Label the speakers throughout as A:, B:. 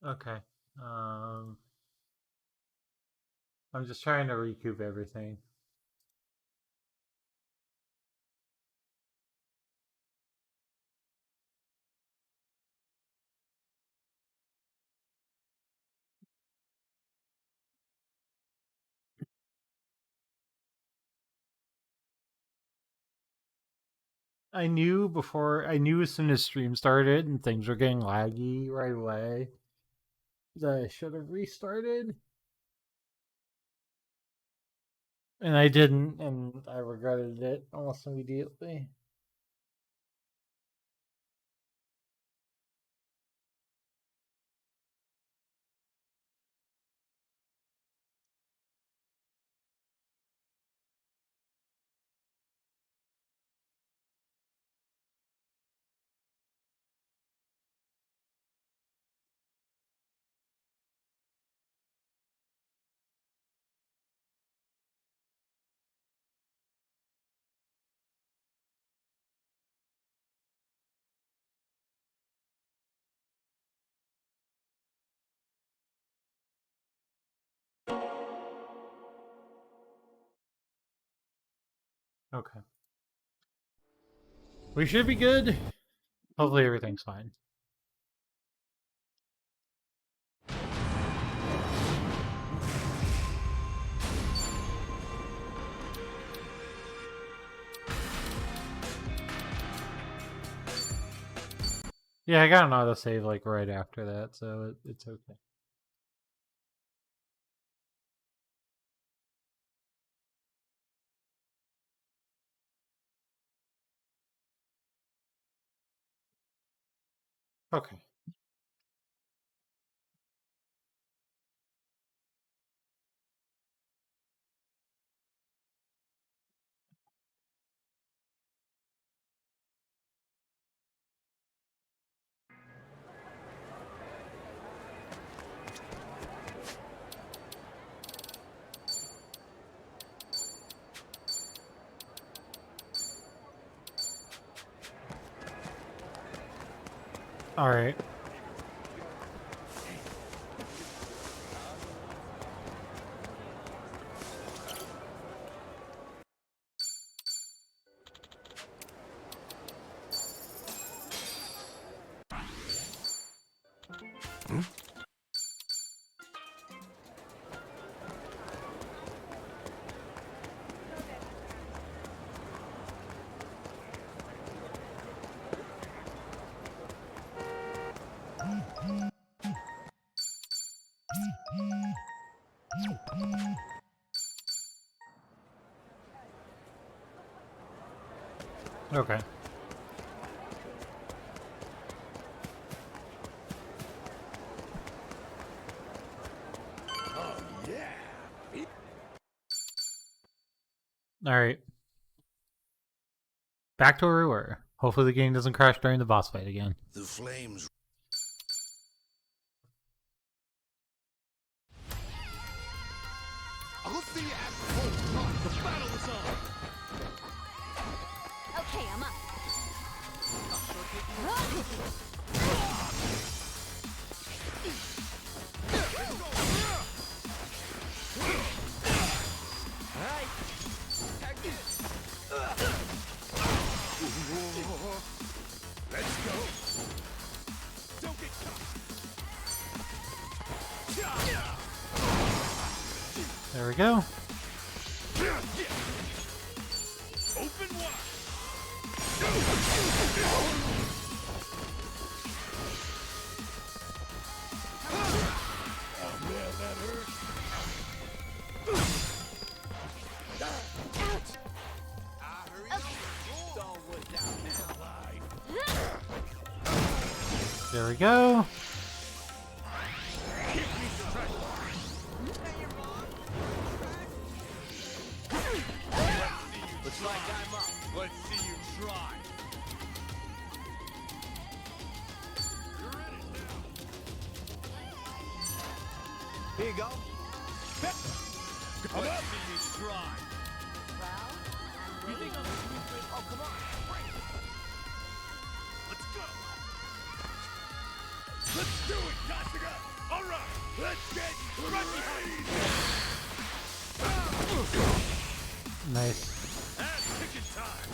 A: Okay. I'm just trying to recoup everything. I knew as soon as stream started and things were getting laggy right away that I should have restarted. And I didn't, and I regretted it almost immediately. Okay. We should be good. Hopefully everything's fine. Yeah, I got an autosave like right after that, so it's okay. Okay. All right. Okay.
B: Oh yeah.
A: All right. Back to where we were. Hopefully the game doesn't crash during the boss fight again.
B: The flames. I'll see you at the battle is on.
C: Okay, I'm up.
B: Let's go. Don't get caught.
A: There we go.
B: Open wide. Oh man, that hurt.
A: There we go.
B: Looks like I'm up. Let's see you try. You're in it now. Here you go. Let's see you try.
C: Well,
B: You think I'm oh, come on. Break it. Let's go. Let's do it, Kasuga. Let's get right behind.
A: Nice.
B: Ass kicking time.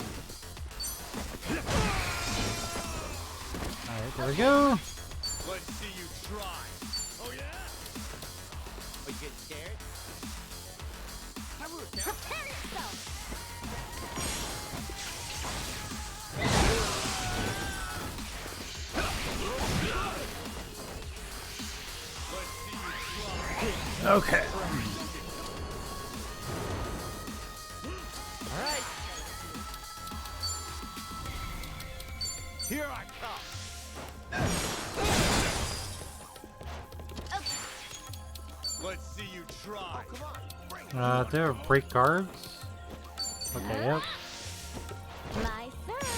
A: Alright, there we go.
B: Let's see you try. Oh yeah?
D: Are you getting scared?
C: Prepare yourself.
B: Let's see you try.
A: Okay.
D: All right.
B: Here I come. Let's see you try. Come on.
A: There are break guards. Okay, yep.
C: My serve.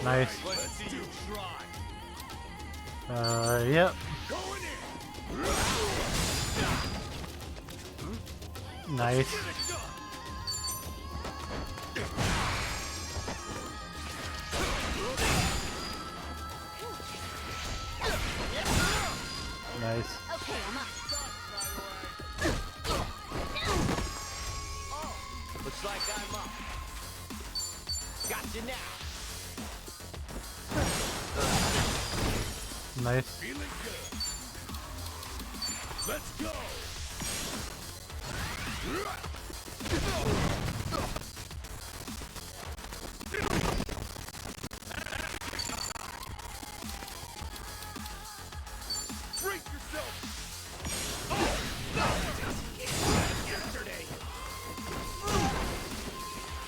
A: Nice.
B: Let's see you try.
A: Yep.
B: Going in.
A: Nice.
B: Get it done.
A: Nice.
C: Okay, I'm up.
D: Looks like I'm up. Gotcha now.
A: Nice.
B: Feeling good. Let's go. Break yourself. Yesterday.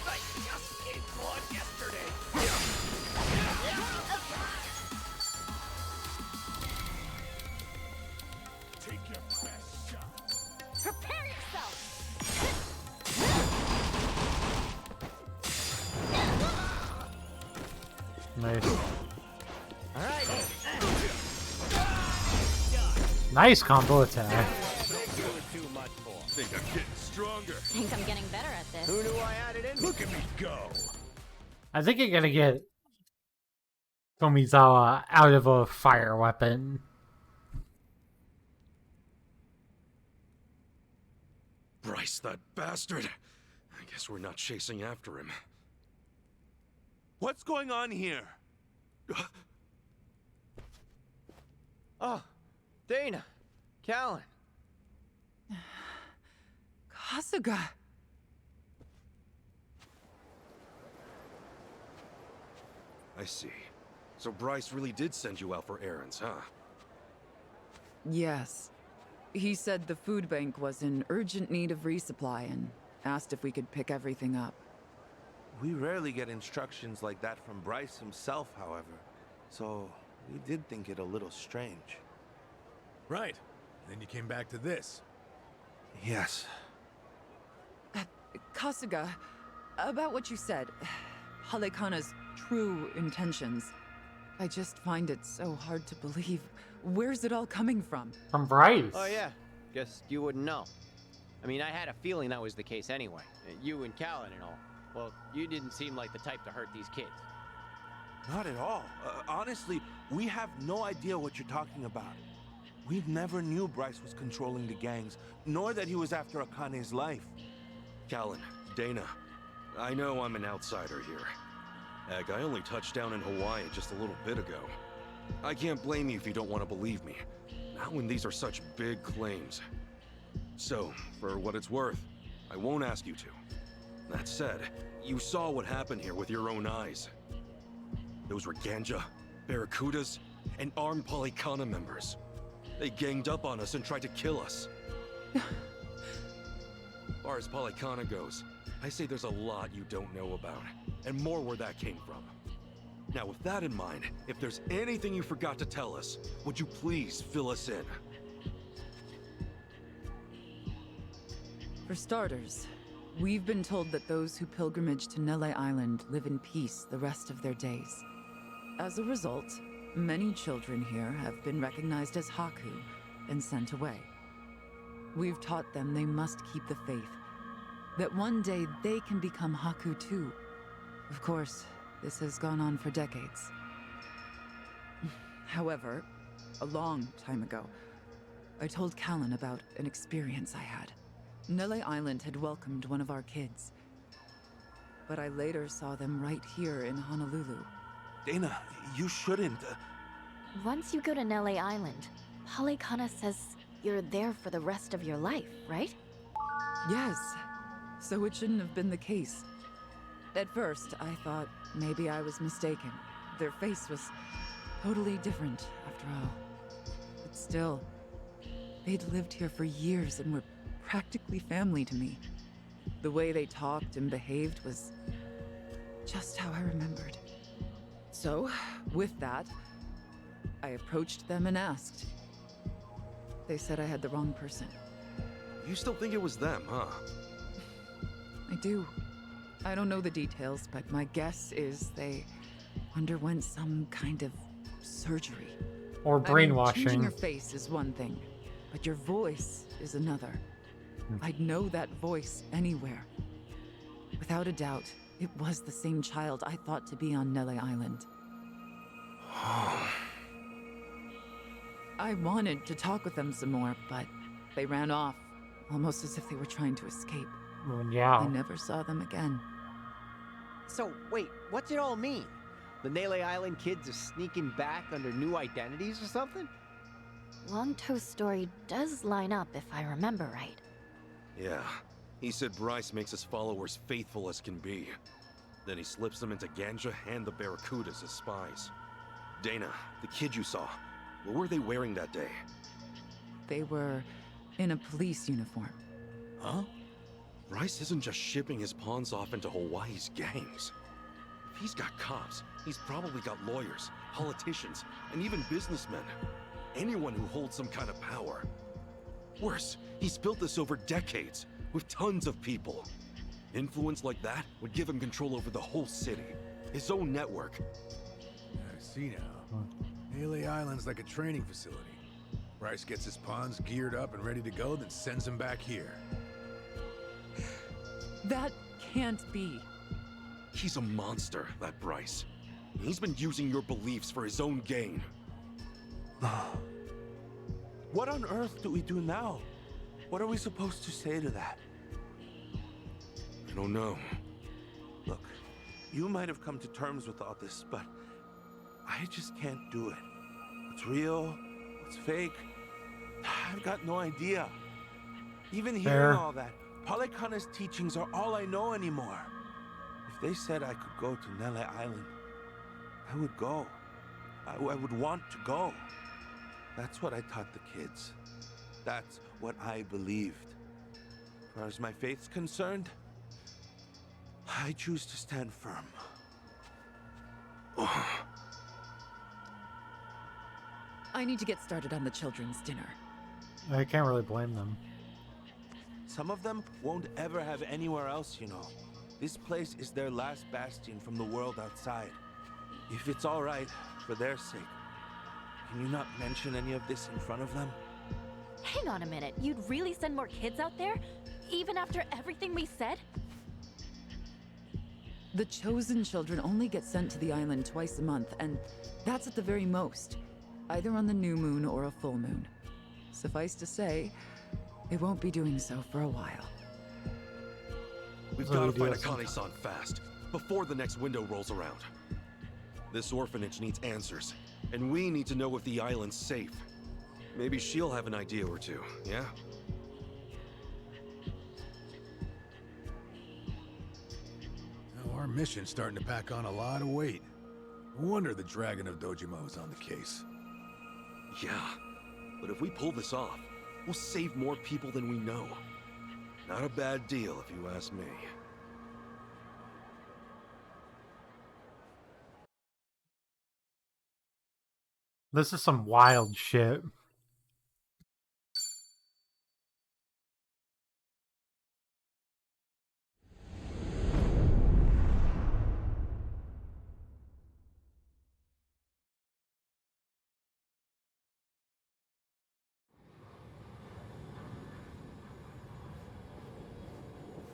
B: I just gave blood yesterday. Take your best shot.
C: Prepare yourself.
A: Nice.
D: All right.
A: Nice combo attack.
D: Doing too much for.
B: Think I'm getting stronger.
C: Think I'm getting better at this.
D: Who knew I had it in me?
B: Look at me go.
A: I think you're gonna get Tomizawa out of a fire weapon.
E: Bryce, that bastard. I guess we're not chasing after him.
B: What's going on here?
D: Oh, Dana, Callan.
F: Kasuga.
E: I see. So Bryce really did send you out for errands, huh?
F: Yes. He said the food bank was in urgent need of resupply and asked if we could pick everything up.
G: We rarely get instructions like that from Bryce himself, however. So, we did think it a little strange.
B: Right. Then you came back to this.
G: Yes.
F: Kasuga, about what you said, Halekana's true intentions. I just find it so hard to believe. Where's it all coming from?
A: From Bryce.
D: Oh yeah. Guess you wouldn't know. I mean, I had a feeling that was the case anyway. You and Callan and all. Well, you didn't seem like the type to hurt these kids.
G: Not at all. Honestly, we have no idea what you're talking about. We never knew Bryce was controlling the gangs, nor that he was after Akane's life.
E: Callan, Dana, I know I'm an outsider here. Heck, I only touched down in Hawaii just a little bit ago. I can't blame you if you don't want to believe me. Not when these are such big claims. So, for what it's worth, I won't ask you to. That said, you saw what happened here with your own eyes. Those were Ganja, Barracudas, and armed Polycana members. They ganged up on us and tried to kill us. As far as Polycana goes, I say there's a lot you don't know about, and more where that came from. Now, with that in mind, if there's anything you forgot to tell us, would you please fill us in?
F: For starters, we've been told that those who pilgrimage to Nele Island live in peace the rest of their days. As a result, many children here have been recognized as Haku and sent away. We've taught them they must keep the faith, that one day they can become Haku too. Of course, this has gone on for decades. However, a long time ago, I told Callan about an experience I had. Nele Island had welcomed one of our kids, but I later saw them right here in Honolulu.
G: Dana, you shouldn't.
C: Once you go to Nele Island, Polycana says you're there for the rest of your life, right?
F: Yes, so it shouldn't have been the case. At first, I thought maybe I was mistaken. Their face was totally different, after all. But still, they'd lived here for years and were practically family to me. The way they talked and behaved was just how I remembered. So, with that, I approached them and asked. They said I had the wrong person.
E: You still think it was them, huh?
F: I do. I don't know the details, but my guess is they underwent some kind of surgery.
A: Or
F: I mean,
A: brainwashing.
F: changing your face is one thing, but your voice is another. I'd know that voice anywhere. Without a doubt, it was the same child I thought to be on Nele Island. I wanted to talk with them some more, but they ran off, almost as if they were trying to escape.
A: Well,
F: I
A: yeah.
F: never saw them again.
D: So, wait, what's it all mean? The Nele Island kids are sneaking back under new identities or something?
C: Longtoe's story does line up if I remember right.
E: Yeah. He said Bryce makes his followers faithful as can be. Then he slips them into Ganja and the Barracudas as spies. Dana, the kid you saw, what were they wearing that day?
F: They were in a police uniform.
G: Huh?
E: Bryce isn't just shipping his pawns off into Hawaii's gangs. If he's got cops, he's probably got lawyers, politicians, and even businessmen. Anyone who holds some kind of power. Worse, he's built this over decades, with tons of people. Influence like that would give him control over the whole city, his own network.
H: I see now. Nele Island's like a training facility. Bryce gets his pawns geared up and ready to go, then sends them back here.
F: That can't be.
E: He's a monster, that Bryce. He's been using your beliefs for his own gain.
G: What on earth do we do now? What are we supposed to say to that?
E: I don't know.
G: Look, you might have come to terms with all this, but I just can't do it. What's real? What's fake? I've got no idea. Even hearing
A: Fair.
G: all that, Polycana's teachings are all I know anymore. If they said I could go to Nele Island, I would go. I would want to go. That's what I taught the kids. That's what I believed. As far as my faith's concerned, I choose to stand firm.
F: I need to get started on the children's dinner.
A: I can't really blame them.
G: Some of them won't ever have anywhere else, you know. This place is their last bastion from the world outside. If it's all right, for their sake, can you not mention any of this in front of them?
C: Hang on a minute, you'd really send more kids out there? Even after everything we said?
F: The chosen children only get sent to the island twice a month, and that's at the very most. Either on the new moon or a full moon. Suffice to say, they won't be doing so for a while.
E: We've
A: So
E: got to
A: we
E: find
A: do have
E: Akane-san fast, before the next window rolls around. This orphanage needs answers, and we need to know if the island's safe. Maybe she'll have an idea or two, yeah?
H: Now, our mission's starting to pack on a lot of weight. No wonder the Dragon of Dojima is on the case.
E: Yeah, but if we pull this off, we'll save more people than we know. Not a bad deal, if you ask me.
A: This is some wild shit.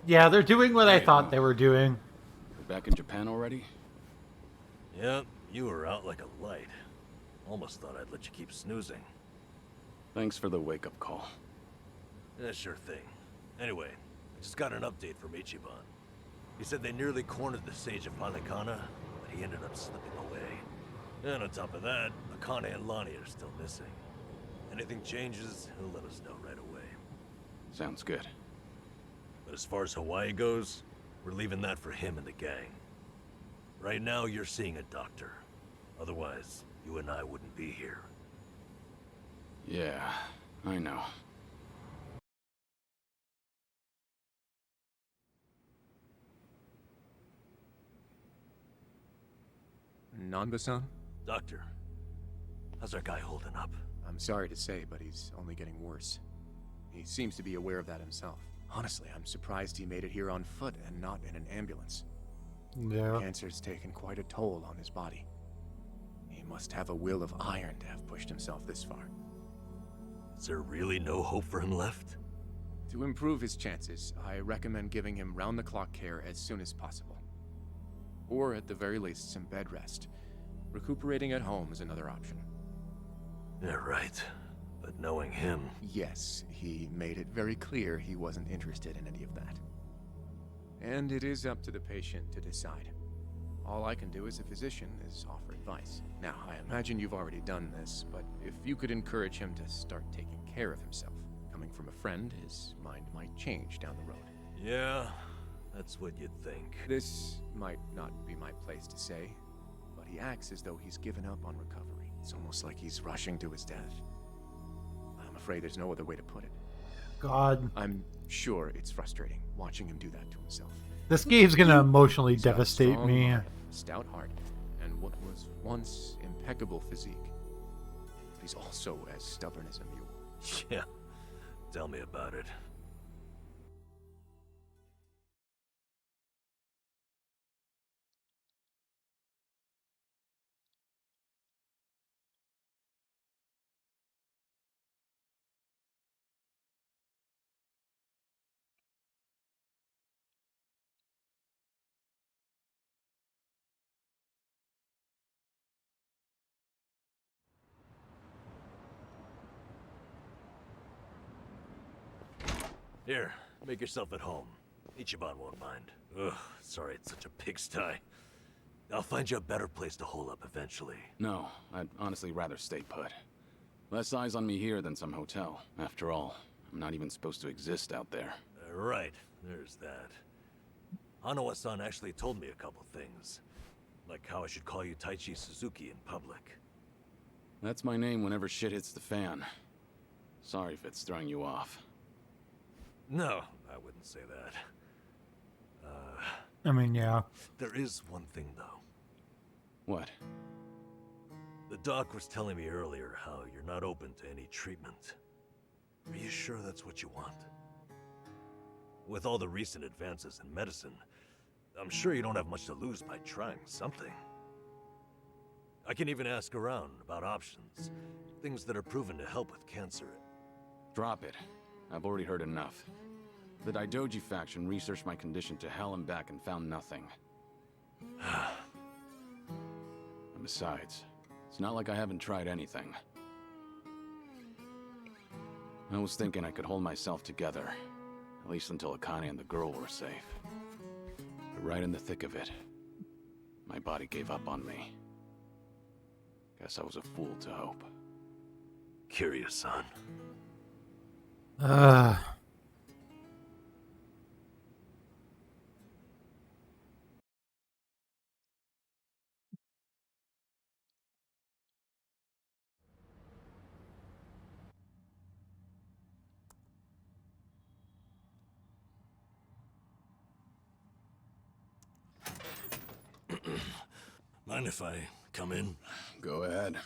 A: Yeah, they're doing what I thought they were doing.
I: Back in Japan already?
B: Yep, you were out like a light.
I: Almost thought I'd let you keep snoozing.
J: Thanks for the wake-up call.
I: Yeah, sure thing. Anyway, I just got an update from Ichiban. He said they nearly cornered the Sage of Palikana, but he ended up slipping away. And on top of that, Akane and Lonnie are still missing. Anything changes, he'll let us know right away.
J: Sounds good.
I: But as far as Hawaii goes, we're leaving that for him and the gang. Right now, you're seeing a doctor. Otherwise, you and I wouldn't be here.
J: Yeah, I know.
K: Nanba-san?
I: Doctor, how's our guy holding up?
K: I'm sorry to say, but he's only getting worse. He seems to be aware of that himself. Honestly, I'm surprised he made it here on foot and not in an ambulance.
A: Yeah.
K: Cancer's taken quite a toll on his body. He must have a will of iron to have pushed himself this far.
I: Is there really no hope for him left?
K: To improve his chances, I recommend giving him round-the-clock care as soon as possible. Or at the very least, some bed rest. Recuperating at home is another option.
I: Yeah, right. But knowing him...
K: Yes, he made it very clear he wasn't interested in any of that. And it is up to the patient to decide. All I can do as a physician is offer advice. Now, I imagine you've already done this, but if you could encourage him to start taking care of himself, coming from a friend, his mind might change down the road.
I: Yeah, that's what you'd think.
K: This might not be my place to say, but he acts as though he's given up on recovery. It's almost like he's rushing to his death. I'm afraid there's no other way to put it.
A: God.
K: I'm sure it's frustrating watching him do that to himself.
A: This game's gonna emotionally
K: He's got a
A: devastate
K: strong
A: me.
K: mind, stout heart, and what was once impeccable physique. But he's also as stubborn as a mule.
I: Yeah, tell me about it. Here, make yourself at home. Ichiban won't mind. Ugh, sorry it's such a pigsty. I'll find you a better place to hole up eventually.
J: No, I'd honestly rather stay put. Less eyes on me here than some hotel. After all, I'm not even supposed to exist out there.
I: Right, there's that. Hanawa-san actually told me a couple things. Like how I should call you Taichi Suzuki in public.
J: That's my name whenever shit hits the fan. Sorry if it's throwing you off.
I: No, I wouldn't say that.
A: I mean, yeah.
I: There is one thing, though.
J: What?
I: The doc was telling me earlier how you're not open to any treatment. Are you sure that's what you want? With all the recent advances in medicine, I'm sure you don't have much to lose by trying something. I can even ask around about options. Things that are proven to help with cancer.
J: Drop it. I've already heard enough. The Daidoji faction researched my condition to hell and back and found nothing. And besides, it's not like I haven't tried anything. I was thinking I could hold myself together, at least until Akane and the girl were safe. But right in the thick of it, my body gave up on me. Guess I was a fool to hope.
I: Curious-san. Mind if I come in?
J: Go ahead.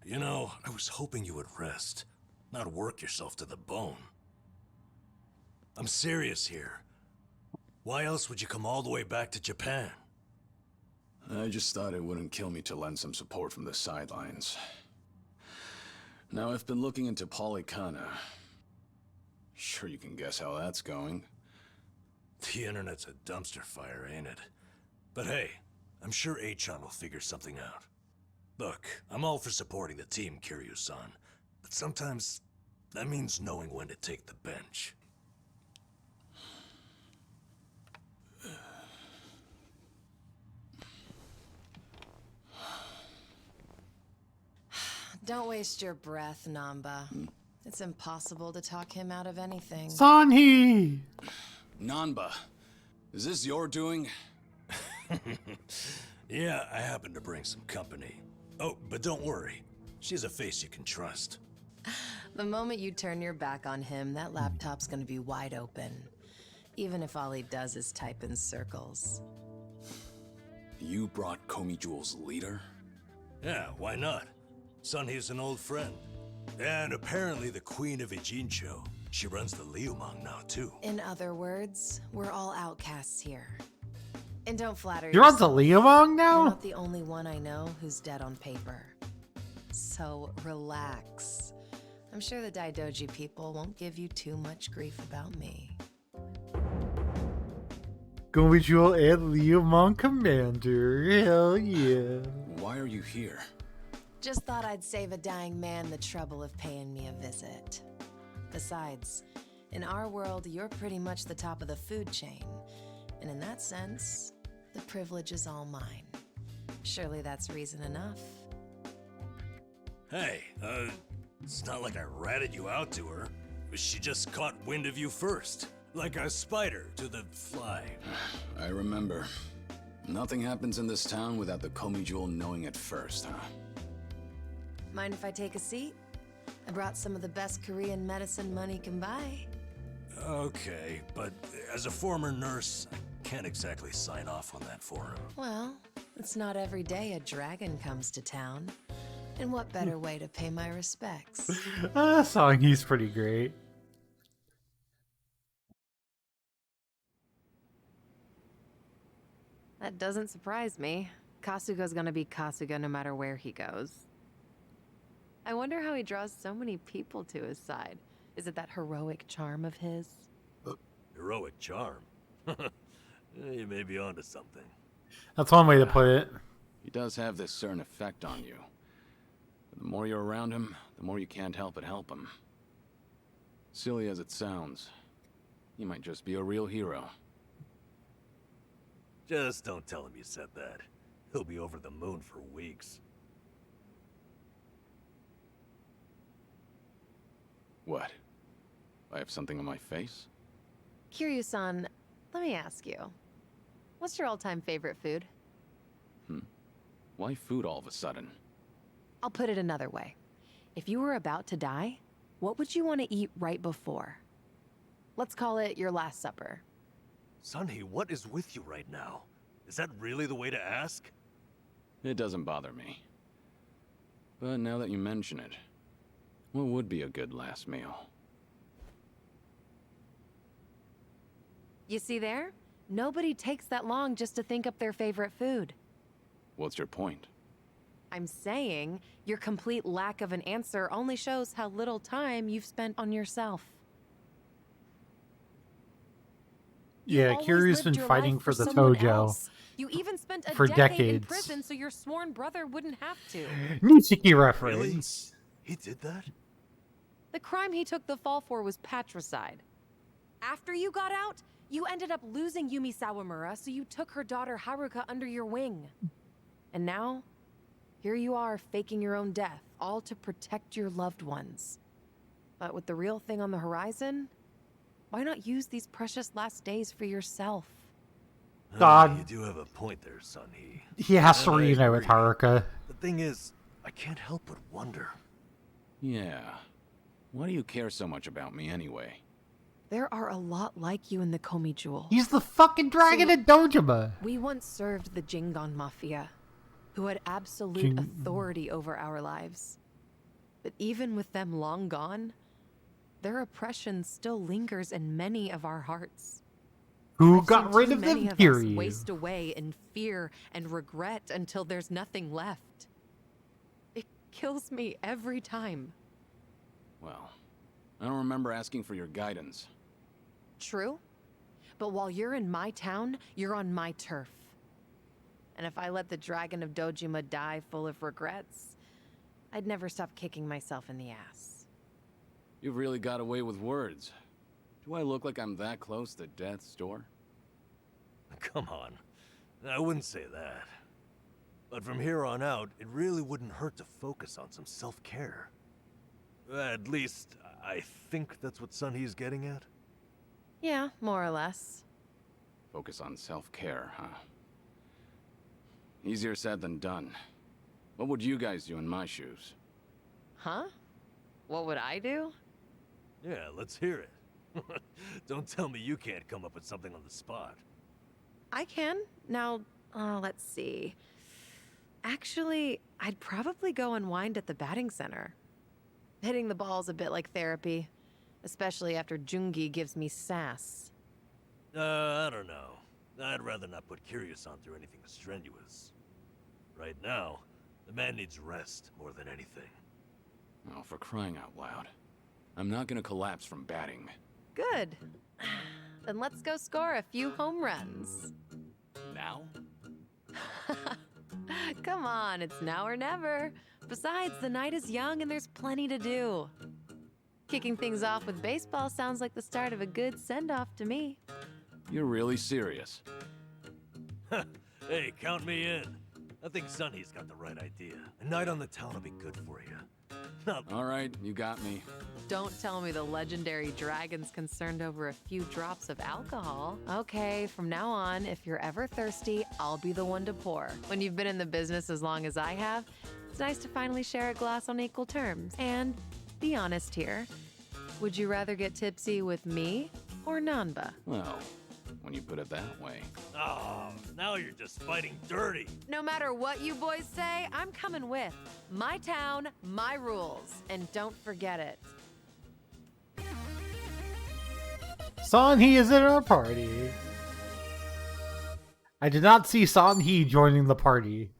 I: You know, I was hoping you would rest, not work yourself to the bone. I'm serious here. Why else would you come all the way back to Japan?
J: I just thought it wouldn't kill me to lend some support from the sidelines. Now, I've been looking into Palikana. Sure you can guess how that's going.
I: The internet's a dumpster fire, ain't it? But hey, I'm sure Achan will figure something out. Look, I'm all for supporting the team, Kiryu-san, but sometimes that means knowing when to take the bench.
L: Don't waste your breath, Namba. It's impossible to talk him out of anything.
A: Sanhi!
J: Nanba, is this your doing?
I: Yeah, I happen to bring some company. Oh, but don't worry. She's a face you can trust.
L: The moment you turn your back on him, that laptop's gonna be wide open. Even if all he does is type in circles.
J: You brought Komi Jewel's leader?
I: Yeah, why not? Sunhee's an old friend. And apparently the Queen of Ijincho. She runs the Liumang now, too.
L: In other words, we're all outcasts here. And don't flatter
A: You're on
L: yourself.
A: the Liumang now?
L: You're not the only one I know who's dead on paper. So relax. I'm sure the Daidoji people won't give you too much grief about me.
A: Komi Jewel and Liumang Commander. Hell yeah.
J: Why are you here?
L: Just thought I'd save a dying man the trouble of paying me a visit. Besides, in our world, you're pretty much the top of the food chain. And in that sense, the privilege is all mine. Surely that's reason enough.
I: Hey, it's not like I ratted you out to her. She just caught wind of you first. Like a spider to the fly.
J: I remember. Nothing happens in this town without the Komi Jewel knowing it first, huh?
L: Mind if I take a seat? I brought some of the best Korean medicine money can buy.
I: Okay, but as a former nurse, I can't exactly sign off on that for him.
L: Well, it's not every day a dragon comes to town. And what better way to pay my respects?
A: Sanhi's pretty great.
L: That doesn't surprise me. Kasuga's gonna be Kasuga no matter where he goes. I wonder how he draws so many people to his side. Is it that heroic charm of his?
I: Heroic charm? You may be onto something.
A: That's one way to put it.
J: He does have this certain effect on you. But the more you're around him, the more you can't help but help him. Silly as it sounds, he might just be a real hero.
I: Just don't tell him you said that. He'll be over the moon for weeks.
J: What? I have something on my face?
L: Kiryu-san, let me ask you. What's your all-time favorite food?
J: Why food all of a sudden?
L: I'll put it another way. If you were about to die, what would you want to eat right before? Let's call it your last supper.
I: Sunhee, what is with you right now? Is that really the way to ask?
J: It doesn't bother me. But now that you mention it, what would be a good last meal?
L: You see there? Nobody takes that long just to think up their favorite food.
J: What's your point?
L: I'm saying your complete lack of an answer only shows how little time you've spent on yourself.
A: Yeah,
L: always
A: Kiryu's
L: lived
A: been
L: your
A: fighting
L: life
A: for the
L: someone
A: Tojo
L: else. You even spent a
A: for
L: decade in
A: decades.
L: prison so your sworn brother wouldn't have to.
A: Nishiki reference.
I: He did that?
L: The crime he took the fall for was patricide. After you got out, you ended up losing Yumi Sawamura, so you took her daughter Haruka under your wing. And now, here you are faking your own death, all to protect your loved ones. But with the real thing on the horizon, why not use these precious last days for yourself?
A: God.
I: You do have a point there, Sunhee.
A: He has to
I: And I
A: reunite with
I: agree.
A: Haruka.
I: The thing is, I can't help but wonder.
J: Yeah. Why do you care so much about me anyway?
L: There are a lot like you in the Komi Jewel.
A: He's the fucking dragon at Dojima.
L: We once served the Jingon Mafia, who had absolute authority over our lives. But even with them long gone, their oppression still lingers in many of our hearts.
A: Who
L: I've
A: got
L: seen
A: rid
L: too
A: of
L: many
A: them,
L: of us
A: period.
L: waste away in fear and regret until there's nothing left. It kills me every time.
J: Well, I don't remember asking for your guidance.
L: True, but while you're in my town, you're on my turf. And if I let the Dragon of Dojima die full of regrets, I'd never stop kicking myself in the ass.
J: You've really got away with words. Do I look like I'm that close to death's door?
I: Come on. I wouldn't say that. But from here on out, it really wouldn't hurt to focus on some self-care. At least, I think that's what Sunhee's getting at.
L: Yeah, more or less.
J: Focus on self-care, huh? Easier said than done. What would you guys do in my shoes?
L: Huh? What would I do?
I: Yeah, let's hear it. Don't tell me you can't come up with something on the spot.
L: I can. Now, let's see. Actually, I'd probably go unwind at the batting center. Hitting the ball's a bit like therapy, especially after Jungi gives me sass.
I: I don't know. I'd rather not put Kiryu-san through anything strenuous. Right now, the man needs rest more than anything.
J: Oh, for crying out loud. I'm not gonna collapse from batting.
L: Good. Then let's go score a few home runs.
J: Now?
L: Come on, it's now or never. Besides, the night is young and there's plenty to do. Kicking things off with baseball sounds like the start of a good send-off to me.
J: You're really serious?
I: Hey, count me in. I think Sunhee's got the right idea. A night on the town will be good for you.
J: All right, you got me.
L: Don't tell me the legendary dragon's concerned over a few drops of alcohol. Okay, from now on, if you're ever thirsty, I'll be the one to pour. When you've been in the business as long as I have, it's nice to finally share a glass on equal terms. And be honest here, would you rather get tipsy with me or Nanba?
J: Well, when you put it that way.
I: Oh, now you're just fighting dirty.
L: No matter what you boys say, I'm coming with. My town, my rules. And don't forget it.
A: Sunhee is in our party. I did not see Sunhee joining the party.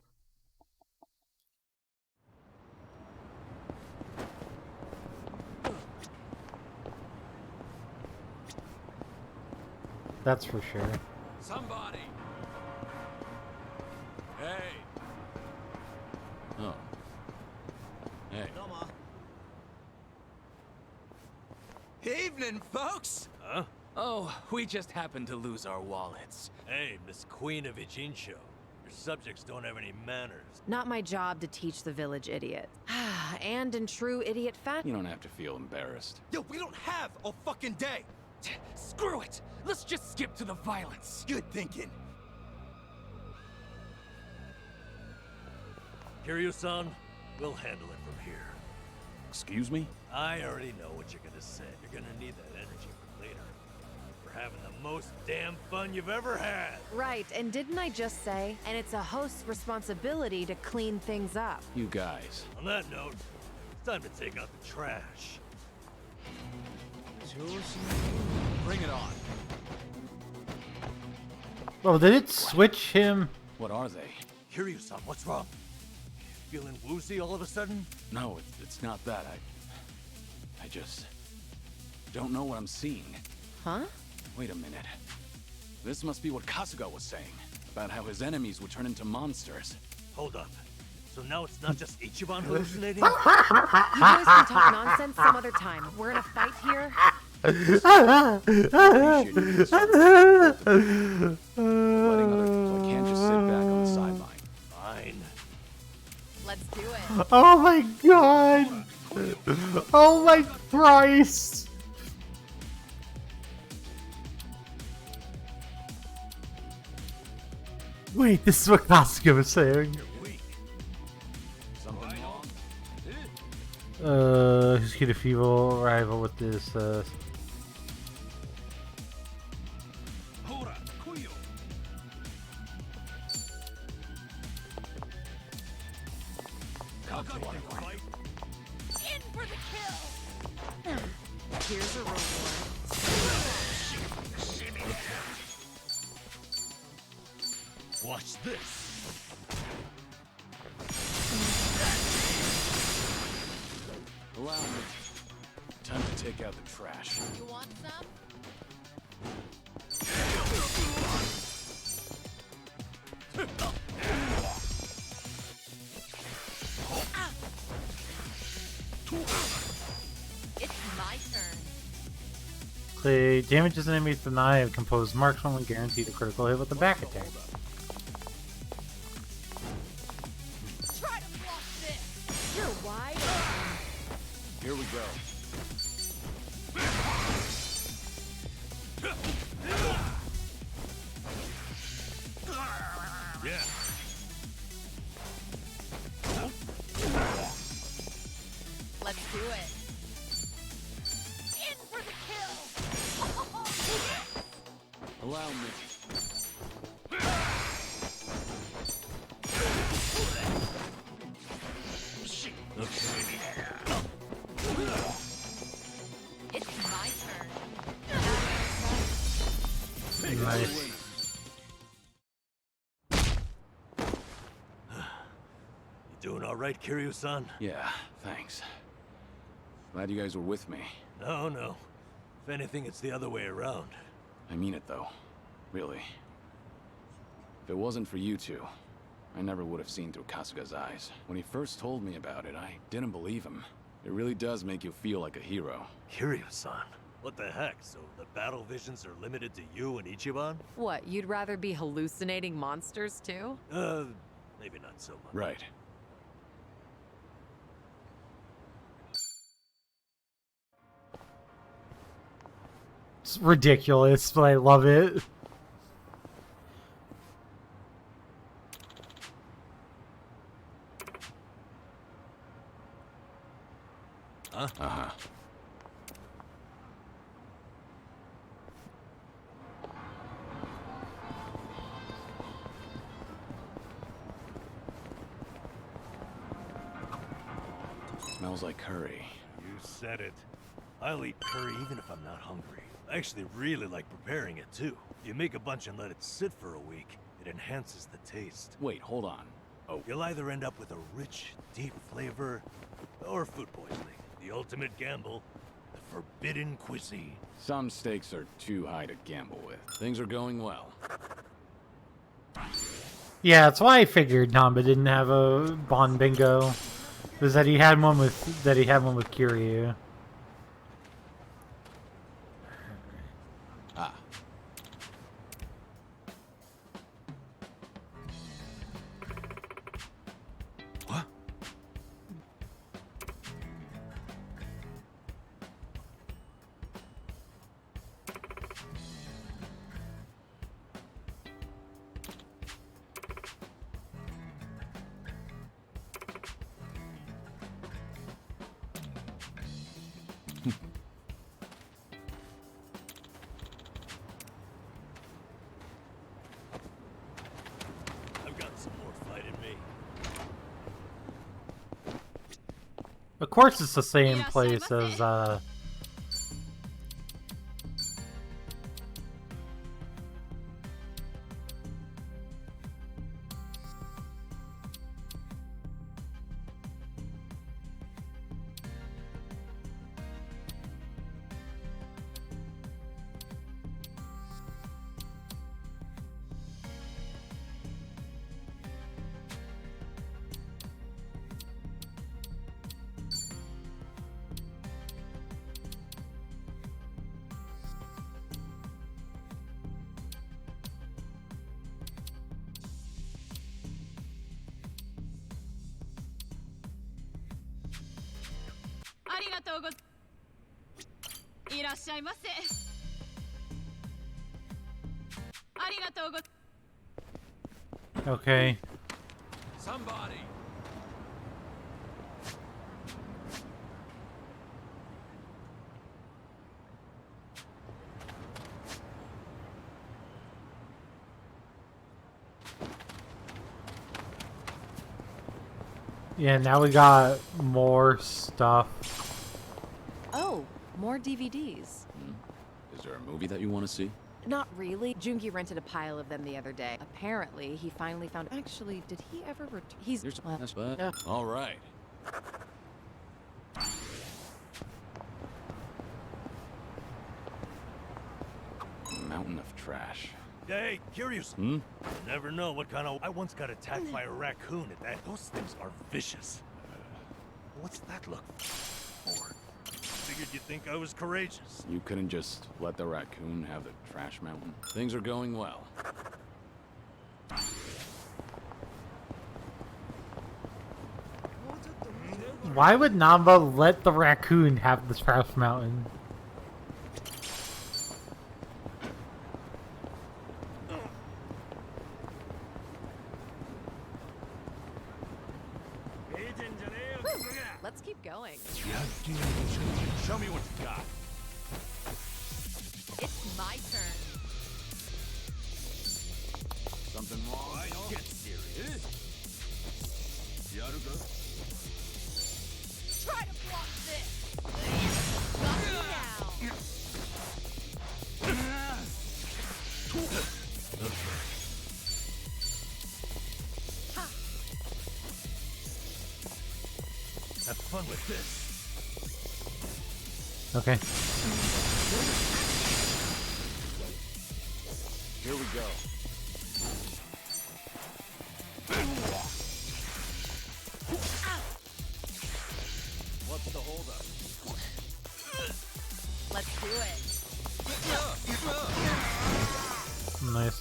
A: That's for sure.
H: Somebody! Hey!
J: Oh. Hey.
M: Evening, folks!
I: Huh?
M: Oh, we just happened to lose our wallets.
I: Hey, Miss Queen of Ijincho. Your subjects don't have any manners.
L: Not my job to teach the village idiot. And in true idiot fashion.
J: You don't have to feel embarrassed.
M: Yo, we don't have a fucking day! Screw it! Let's just skip to the violence. Good thinking.
I: Kiryu-san, we'll handle it from here.
J: Excuse me?
I: I already know what you're gonna say. You're gonna need that energy for later. For having the most damn fun you've ever had.
L: Right, and didn't I just say? And it's a host's responsibility to clean things up.
J: You guys.
I: On that note, it's time to take out the trash.
J: Bring it on.
A: Oh, did it switch him?
J: What are they?
I: Kiryu-san, what's wrong? Feeling woozy all of a sudden?
J: No, it's not that. I just don't know what I'm seeing.
L: Huh?
J: Wait a minute. This must be what Kasuga was saying about how his enemies would turn into monsters.
I: Hold up. So now it's not just Ichiban hallucinating?
L: You boys can talk nonsense some other time. We're in a fight here.
J: Letting other people, I can't just sit back on the sideline.
I: Fine.
L: Let's do it.
A: Oh my god! Oh my Christ! Wait, this is what Kasuga was saying.
J: Something wrong?
A: Who's get a feeble rival with this,
B: In for the kill!
L: Here's a reward.
I: Watch this.
J: Allow me. Time to take out the trash.
B: You want some?
A: Clay damages enemies with an eye of composed marks only guaranteed a critical hit with a back attack.
L: Try to block this. You're wide open.
J: Here we go.
I: Yeah.
L: Let's do it. In for the kill.
J: Allow me.
L: It's my turn.
A: Nice.
I: You doing all right, Kiryu-san?
J: Yeah, thanks. Glad you guys were with me.
I: No, no. If anything, it's the other way around.
J: I mean it, though. Really. If it wasn't for you two, I never would have seen through Kasuga's eyes. When he first told me about it, I didn't believe him. It really does make you feel like a hero.
I: Kiryu-san? What the heck? So the battle visions are limited to you and Ichiban?
L: What, you'd rather be hallucinating monsters too?
I: Maybe not so much.
J: Right.
A: It's ridiculous, but I love it.
I: Huh?
J: Uh-huh. Smells like curry.
I: You said it. I'll eat curry even if I'm not hungry. I actually really like preparing it too. You make a bunch and let it sit for a week. It enhances the taste.
J: Wait, hold on. Oh.
I: You'll either end up with a rich, deep flavor, or food poisoning. The ultimate gamble, the forbidden cuisine.
J: Some stakes are too high to gamble with. Things are going well.
A: Yeah, that's why I figured Namba didn't have a Bond bingo. Was that he had one with Kiryu.
J: Ah.
I: What? I've got some more fight in me.
A: Of course it's the same place as, okay.
H: Somebody.
A: Yeah, now we got more stuff.
L: Oh, more DVDs.
J: Is there a movie that you want to see?
L: Not really. Jungi rented a pile of them the other day. Apparently, he finally found. Actually, did he ever return? He's.
J: That's bad. All right. Mountain of trash.
I: Hey, curious.
J: Hmm?
I: You never know what kind of... I once got attacked by a raccoon at that. Those things are vicious. What's that look for? The figured you'd think I was courageous.
J: You couldn't just let the raccoon have the trash mountain. Things are going well.
A: Why would Namba let the raccoon have the trash mountain?
L: Let's keep going.
M: Show me what you got.
L: It's my turn.
J: Something wrong?
M: Get serious.
L: Try to block this. Got you now.
I: Have fun with this.
A: Okay.
J: Here we go. What's the holdup?
L: Let's do it.
A: Nice.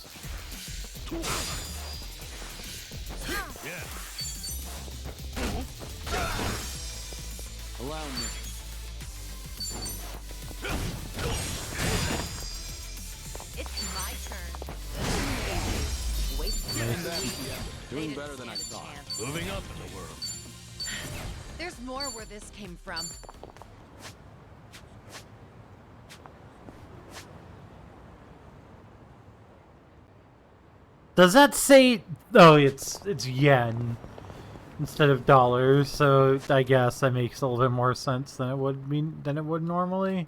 I: Yeah.
J: Allow me.
L: It's my turn. Waste
J: Doing better than I thought.
I: Moving up in the world.
L: There's more where this came from.
A: Does that say? Oh, it's yen instead of dollars. So I guess that makes a little bit more sense than it would normally.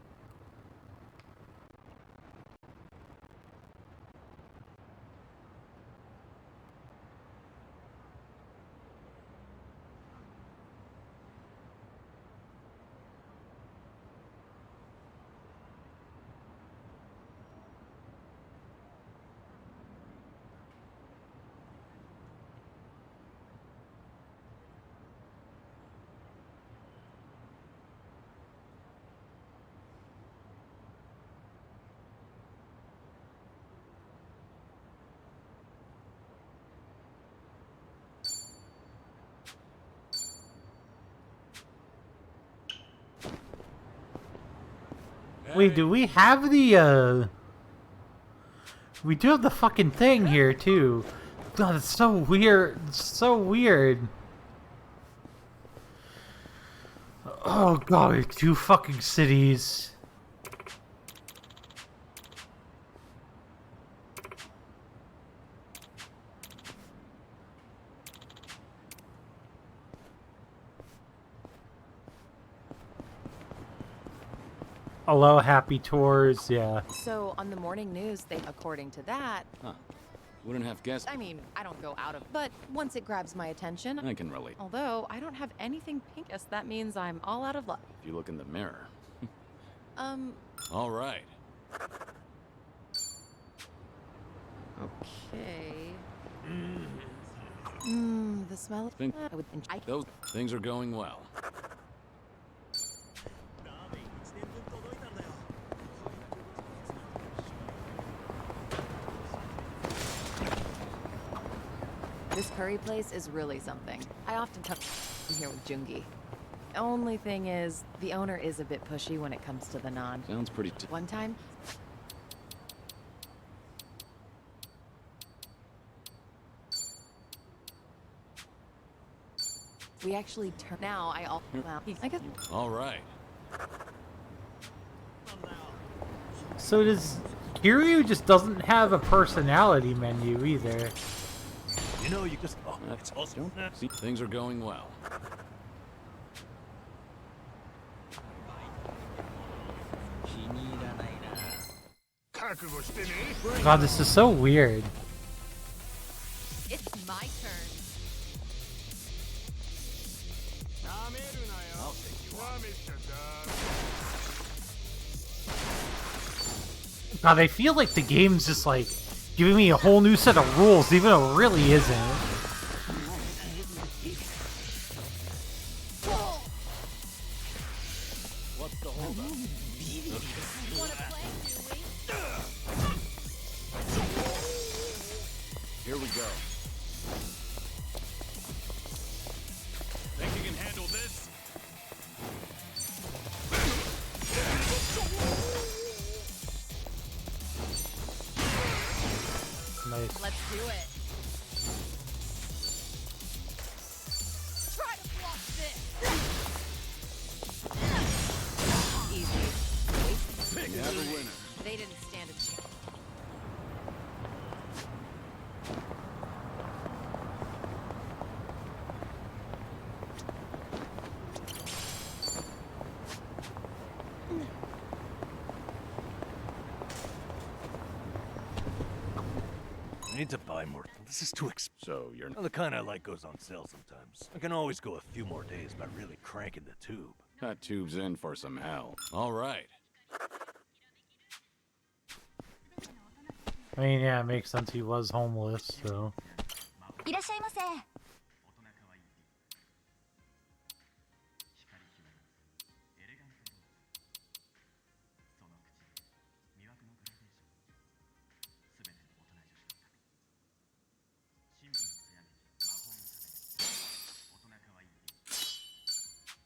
A: Wait, do we have the, we do have the fucking thing here, too. God, it's so weird. It's so weird. Oh, God, we have 2 fucking cities. Hello, happy tours, yeah.
L: So on the morning news, according to that,
J: Huh. Wouldn't have guessed.
L: I mean, I don't go out of, but once it grabs my attention,
J: I can relate.
L: although I don't have anything pink, yes, that means I'm all out of luck.
J: If you look in the mirror.
L: All
J: right.
L: Okay. The smell of
J: Think- Those things are going well.
L: This curry place is really something. I often come here with Jungi. Only thing is, the owner is a bit pushy when it comes to the naan.
J: Sounds pretty.
L: One time, we actually turn. Now I all. Well, I guess.
J: All right.
A: So does Kiryu just doesn't have a personality menu either?
I: You know, you just. Oh, it's awesome.
J: See, things are going well.
A: God, this is so weird.
L: It's my turn.
I: I'll take you on.
A: God, I feel like the game's just like giving me a whole new set of rules, even though it really isn't.
J: What's the holdup?
I: go.
M: Think you can handle this?
A: Nice.
L: Let's do it. Try to block this. Easy.
J: You have a winner.
L: They didn't stand a chance.
I: I need to buy more. This is too expensive.
J: So you're
I: The kind I like goes on sale sometimes. I can always go a few more days by really cranking the tube.
J: that tube's in for some hell. All right.
A: I mean, yeah, it makes sense. He was homeless, so.
N: いらっしゃいませ。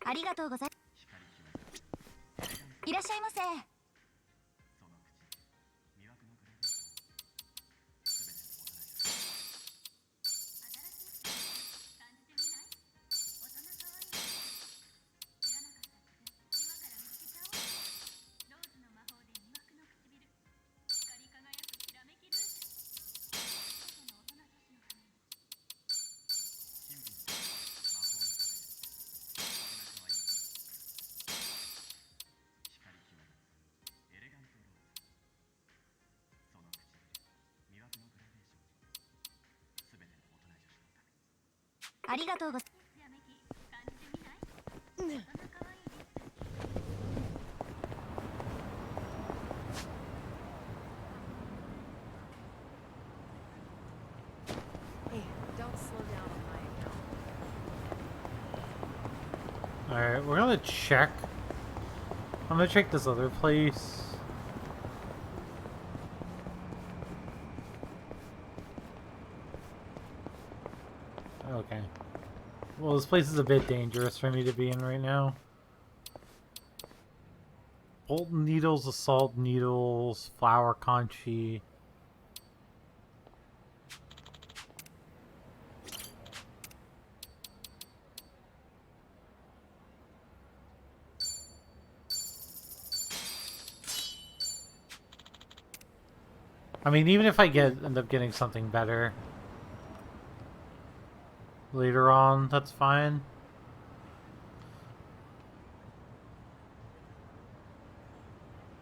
N: ありがとうございます。いらっしゃいませ。 ありがとうございます。
L: Hey, don't slow down on my account.
A: Alright, we're gonna check. I'm gonna check this other place. Okay. Well, this place is a bit dangerous for me to be in right now. Bolton needles, assault needles, flower conchi. I mean, even if I end up getting something better later on, that's fine.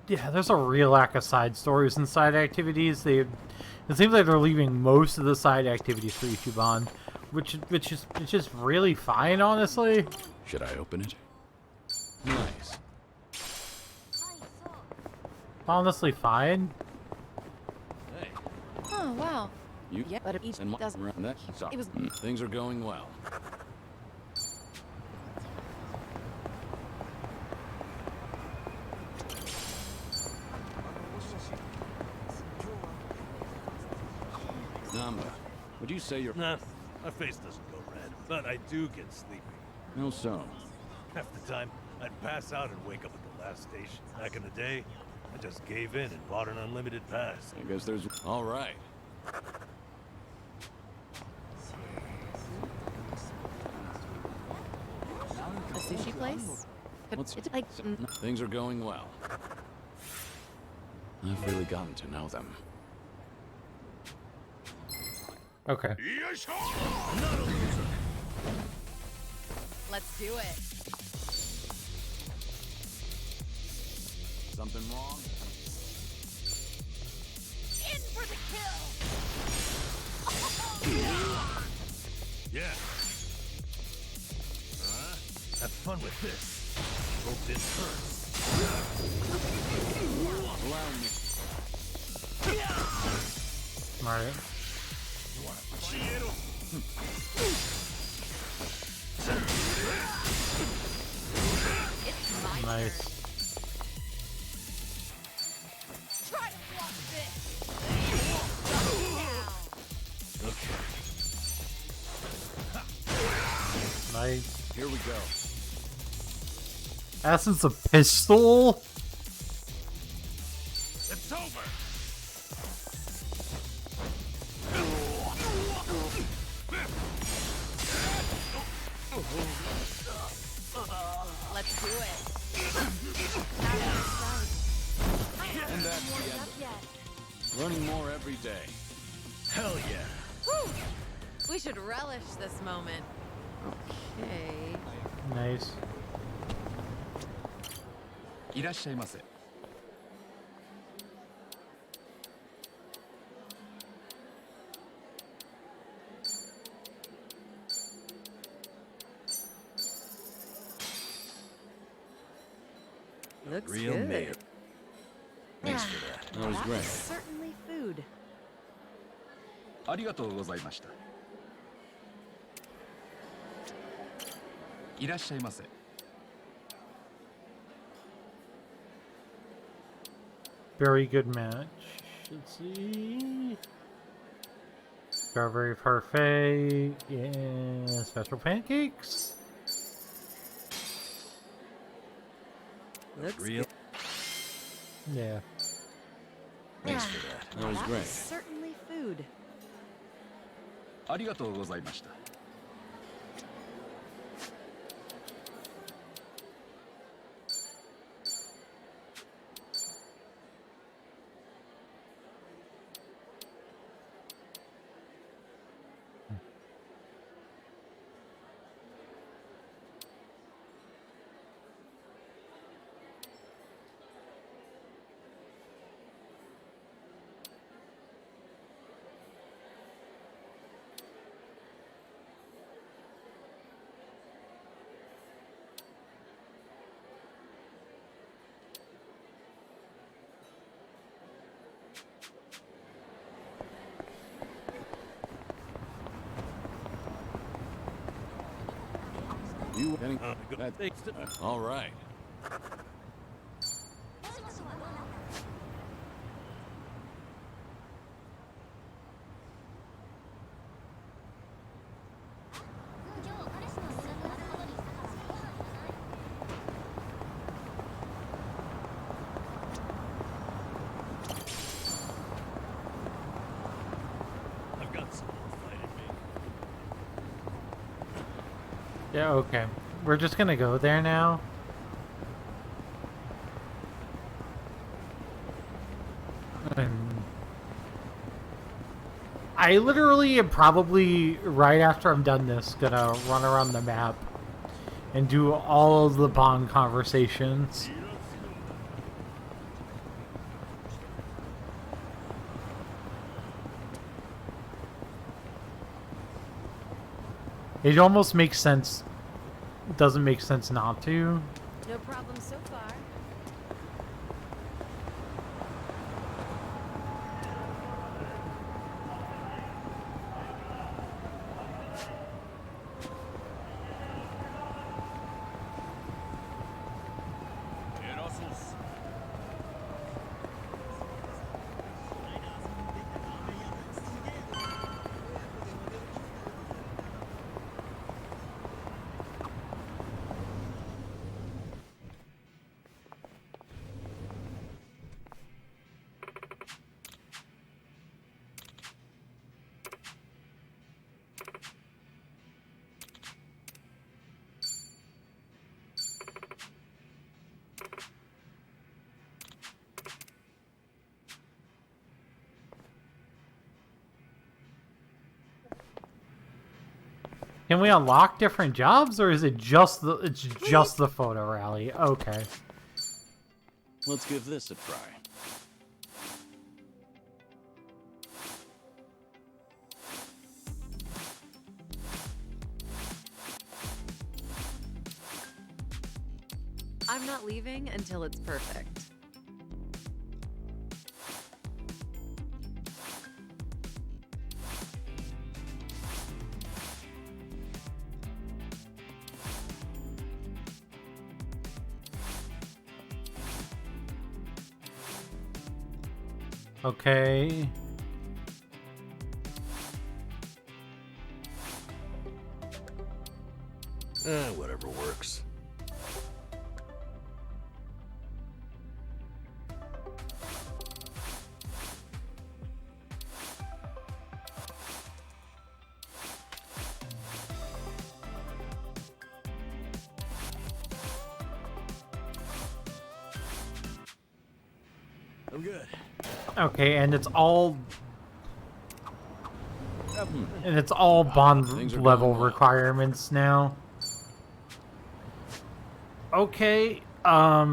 A: Yeah, there's a real lack of side stories and side activities. It seems like they're leaving most of the side activities for Ichiban, which is just really fine, honestly.
J: Should I open it? Nice.
A: Honestly, fine.
L: Oh, wow.
J: You
L: Yeah, but each
J: and
L: doesn't.
J: run that.
L: It was.
J: Things are going well. Namba, would you say you're...
I: Nah, my face doesn't go red, but I do get sleepy.
J: No so.
I: Half the time, I'd pass out and wake up at the last station. Back in the day, I just gave in and bought an unlimited pass.
J: I guess there's... All right.
L: A sushi place?
J: What's...
L: It's like.
J: Things are going well. I've really gotten to know them.
A: Okay.
L: Let's do it.
J: Something wrong?
L: In for the kill!
I: Yeah. Have fun with this. Hope this hurts.
J: Allow me.
A: Alright. Nice.
L: Try to block this.
I: Okay.
A: Nice.
J: Here we go.
A: Essence of pistol?
M: It's over.
L: Let's do it.
J: And that's the end. Learning more every day.
I: Hell yeah.
L: Whew. We should relish this moment. Okay.
A: Nice.
M: いらっしゃいませ。
L: Looks
I: Real
L: good.
I: mayor. Thanks for that.
J: That was
L: That
J: great.
L: was certainly food.
M: ありがとうございました。いらっしゃいませ。
A: Very good match. Let's see. Strawberry parfait. Yeah, special pancakes.
L: Looks
I: Real.
L: good.
A: Yeah.
I: Thanks for that.
J: That was
L: That
J: great.
L: was certainly food.
M: ありがとうございました。
J: You getting that? All right.
N: 今日彼氏の背中を押すことにしたからそうは言わない
I: I've got some more fight in me.
A: Yeah, okay. We're just gonna go there now. And I literally am probably, right after I'm done this, gonna run around the map and do all of the Bond conversations. It almost makes sense. It doesn't make sense not to.
L: No problem so far.
A: Can we unlock different jobs, or is it just the photo rally? Okay.
J: Let's give this a try.
L: I'm not leaving until it's perfect.
A: Okay.
I: Whatever works. I'm good.
A: Okay, and it's all bond
J: Things are
A: level
J: going well.
A: requirements now. Okay, I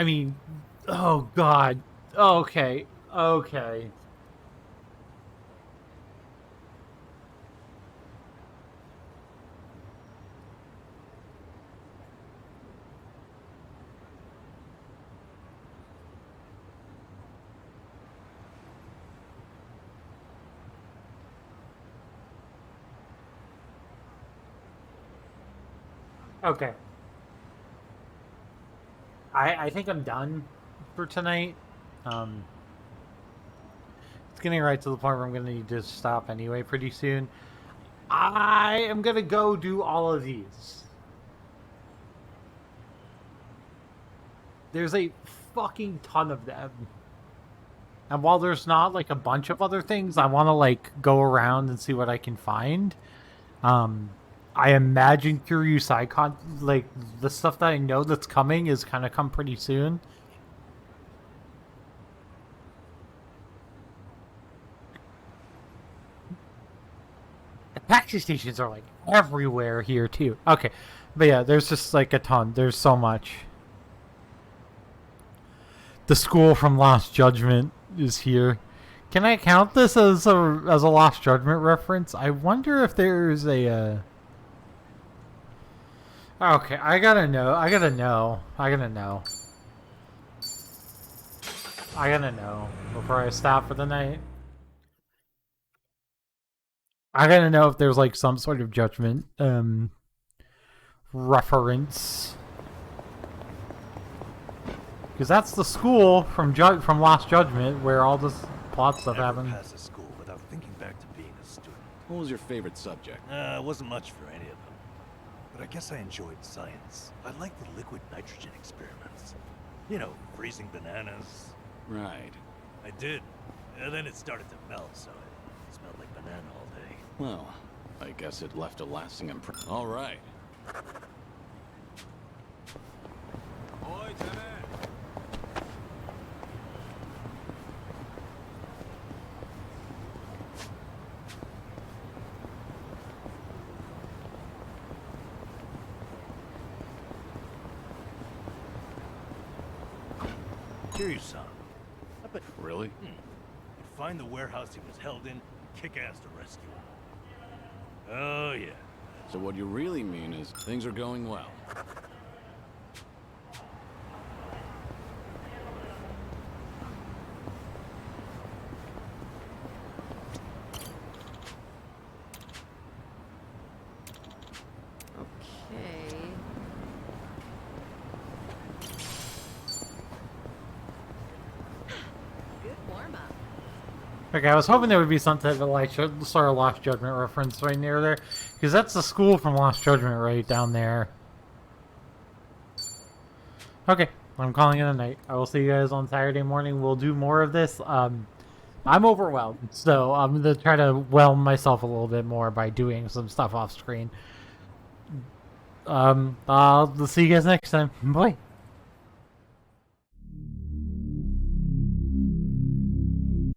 A: mean, oh god. Okay. Okay. I think I'm done for tonight. It's getting right to the point where I'm gonna need to stop anyway pretty soon. I am gonna go do all of these. There's a fucking ton of them. And while there's not like a bunch of other things, I want to like go around and see what I can find. I imagine Kiryu Saikon, like the stuff that I know that's coming is kind of come pretty soon. The taxi stations are like everywhere here too. Okay, but yeah, there's just like a ton. There's so much. The school from Lost Judgment is here. Can I count this as a Lost Judgment reference? I wonder if there's a. Okay, I gotta know before I stop for the night. I gotta know if there's like some sort of Judgment reference. Because that's the school from Lost Judgment where all this plot stuff happened.
I: Passed a school without thinking back to being a student.
J: What was your favorite subject?
I: It wasn't much for any of them. But I guess I enjoyed science. I liked the liquid nitrogen experiments. You know, freezing bananas.
J: Right.
I: I did. And then it started to melt, so it smelled like banana all day.
J: Well, I guess it left a lasting impression. All right.
I: Kiryu-san. I bet.
J: Really?
I: You'd find the warehouse he was held in, kick ass to rescue him. Oh, yeah.
J: So what you really mean is things are going well.
A: Okay, I was hoping there would be some type of like sort of Lost Judgment reference right near there, because that's the school from Lost Judgment right down there. Okay, I'm calling it a night. I will see you guys on Saturday morning. We'll do more of this. I'm overwhelmed, so I'm gonna try to whelm myself a little bit more by doing some stuff off screen. I'll see you guys next time. Bye.